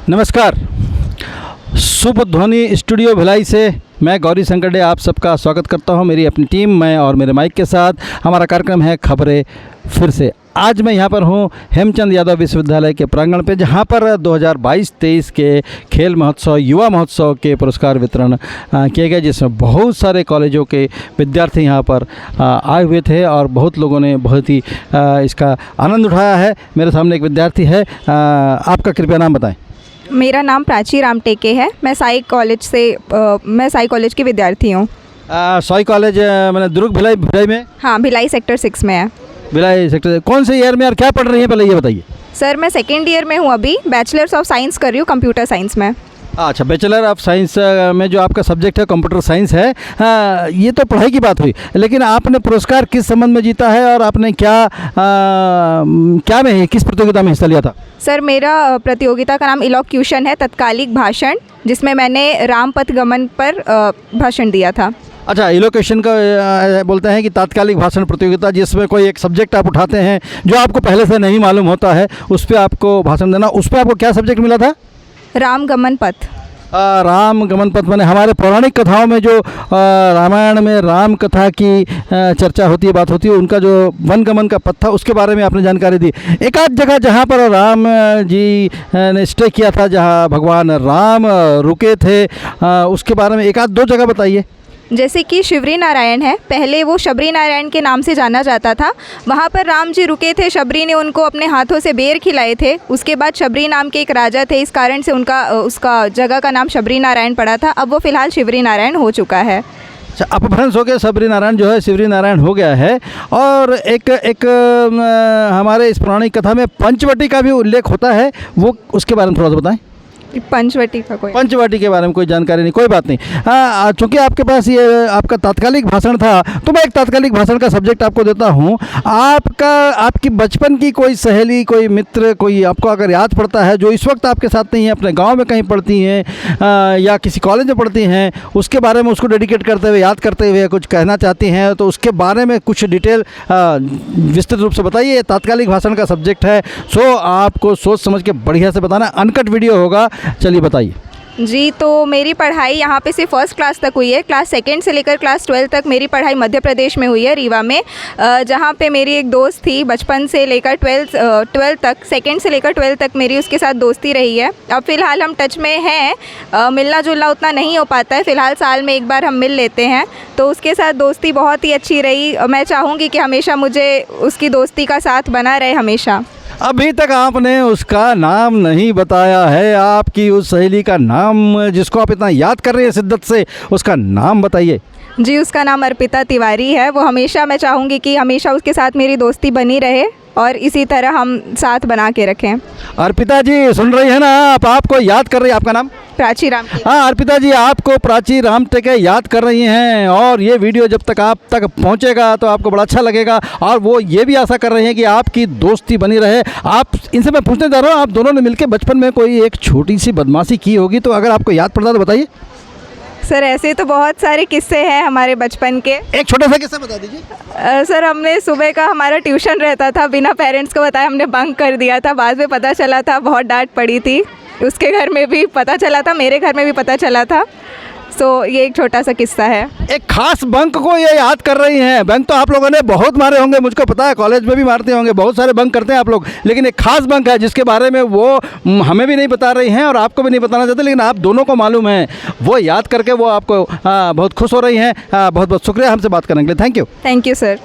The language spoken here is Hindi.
नमस्कार। शुभ ध्वनि स्टूडियो भिलाई से मैं गौरी संकटे आप सबका स्वागत करता हूं। मेरी अपनी टीम मैं और मेरे माइक के साथ हमारा कार्यक्रम है खबरें फिर से। आज मैं यहां पर हूं हेमचंद यादव विश्वविद्यालय के प्रांगण पे, जहां पर 2022-23 के खेल महोत्सव युवा महोत्सव के पुरस्कार वितरण किए गए, जिसमें बहुत सारे कॉलेजों के विद्यार्थी यहां पर आए हुए थे और बहुत लोगों ने बहुत ही इसका आनंद उठाया है। मेरे सामने एक विद्यार्थी है, आपका कृपया नाम बताएं। मेरा नाम प्राची रामटेके है। मैं साई कॉलेज की विद्यार्थी हूँ। साई कॉलेज मैंने दुर्ग भिलाई में? हाँ, भिलाई सेक्टर 6 में है। भिलाई सेक्टर कौन से ईयर में और क्या पढ़ रही हैं, पहले ये बताइए। सर मैं सेकेंड ईयर में हूँ अभी, बैचलर्स ऑफ साइंस कर रही हूँ कंप्यूटर साइंस में। अच्छा, बैचलर ऑफ साइंस में जो आपका सब्जेक्ट है कंप्यूटर साइंस है। ये तो पढ़ाई की बात हुई, लेकिन आपने पुरस्कार किस संबंध में जीता है और आपने किस प्रतियोगिता में हिस्सा लिया था? सर मेरा प्रतियोगिता का नाम इलोक्यूशन है, तत्कालिक भाषण, जिसमें मैंने रामपथ गमन पर भाषण दिया था। अच्छा, इलोकेशन का बोलते हैं कि तात्कालिक भाषण प्रतियोगिता, जिसमें कोई एक सब्जेक्ट आप उठाते हैं जो आपको पहले से नहीं मालूम होता है, उस पर आपको भाषण देना। उस पर आपको क्या सब्जेक्ट मिला था? राम गमन पथ। राम गमन पथ मैंने हमारे पौराणिक कथाओं में जो रामायण में राम कथा की चर्चा होती है, बात होती है, उनका जो वन गमन का पथ था उसके बारे में आपने जानकारी दी। एक आध जगह जहाँ पर राम जी ने स्टे किया था, जहाँ भगवान राम रुके थे, उसके बारे में एक आध दो जगह बताइए। जैसे कि शिवरी नारायण है, पहले वो शबरी नारायण के नाम से जाना जाता था। वहाँ पर राम जी रुके थे, शबरी ने उनको अपने हाथों से बेर खिलाए थे। उसके बाद शबरी नाम के एक राजा थे, इस कारण से उसका जगह का नाम शबरी नारायण पड़ा था। अब वो फिलहाल शिवरी नारायण हो चुका है। अच्छा, अपभ्रंश हो गया, शबरी नारायण जो है शिवरी नारायण हो गया है। और एक हमारे इस पौराणिक कथा में पंचवटी का भी उल्लेख होता है, वो उसके बारे में थोड़ा सा बताएं। पंचवटी के बारे में कोई जानकारी नहीं, कोई बात नहीं। चूँकि आपके पास ये आपका तात्कालिक भाषण था, तो मैं एक तात्कालिक भाषण का सब्जेक्ट आपको देता हूँ। आपकी बचपन की कोई सहेली, कोई मित्र, कोई आपको अगर याद पड़ता है, जो इस वक्त आपके साथ नहीं है, अपने गांव में कहीं पढ़ती हैं या किसी कॉलेज में पढ़ती हैं, उसके बारे में उसको डेडिकेट करते हुए, याद करते हुए कुछ कहना चाहती हैं, तो उसके बारे में कुछ डिटेल विस्तृत रूप से बताइए। तात्कालिक भाषण का सब्जेक्ट है, सो आपको सोच समझ के बढ़िया से बताना। अनकट वीडियो होगा, चलिए बताइए। जी, तो मेरी पढ़ाई यहाँ पे से फर्स्ट क्लास तक हुई है। क्लास सेकंड से लेकर क्लास 12 तक मेरी पढ़ाई मध्य प्रदेश में हुई है, रीवा में, जहाँ पे मेरी एक दोस्त थी बचपन से लेकर 12 तक, सेकंड से लेकर 12 तक मेरी उसके साथ दोस्ती रही है। अब फ़िलहाल हम टच में हैं, मिलना जुलना उतना नहीं हो पाता है, फ़िलहाल साल में एक बार हम मिल लेते हैं। तो उसके साथ दोस्ती बहुत ही अच्छी रही। मैं चाहूँगी कि हमेशा मुझे उसकी दोस्ती का साथ बना रहे हमेशा। अभी तक आपने उसका नाम नहीं बताया है, आपकी उस सहेली का नाम जिसको आप इतना याद कर रहे हैं शिद्दत से, उसका नाम बताइए। जी, उसका नाम अर्पिता तिवारी है। वो हमेशा, मैं चाहूँगी कि हमेशा उसके साथ मेरी दोस्ती बनी रहे और इसी तरह हम साथ बना के रखें। अर्पिता जी सुन रही है ना, आपको याद कर रही है। आपका नाम? प्राची रामटेके। हाँ, अर्पिता जी आपको प्राची रामटेके याद कर रही हैं, और ये वीडियो जब तक आप तक पहुंचेगा तो आपको बड़ा अच्छा लगेगा, और वो ये भी आशा कर रही हैं कि आपकी दोस्ती बनी रहे। आप इनसे मैं पूछने जा रहा हूँ, आप दोनों ने मिलकर बचपन में कोई एक छोटी सी बदमाशी की होगी, तो अगर आपको याद पड़ता तो बताइए। सर ऐसे तो बहुत सारे किस्से हैं हमारे बचपन के। एक छोटा सा किस्सा बता दीजिए। सर हमने सुबह का हमारा ट्यूशन रहता था, बिना पेरेंट्स को बताए हमने बंक कर दिया था। बाद में पता चला था, बहुत डांट पड़ी थी। उसके घर में भी पता चला था, मेरे घर में भी पता चला था। सो ये एक छोटा सा किस्सा है। एक खास बंक को ये याद कर रही हैं। बंक तो आप लोगों ने बहुत मारे होंगे, मुझको पता है, कॉलेज में भी मारते होंगे, बहुत सारे बंक करते हैं आप लोग, लेकिन एक खास बंक है जिसके बारे में वो हमें भी नहीं बता रही हैं और आपको भी नहीं बताना चाहते, लेकिन आप दोनों को मालूम है। वो याद करके वो आपको बहुत खुश हो रही हैं। बहुत बहुत शुक्रिया हमसे बात करने के लिए। Thank you. Thank you sir.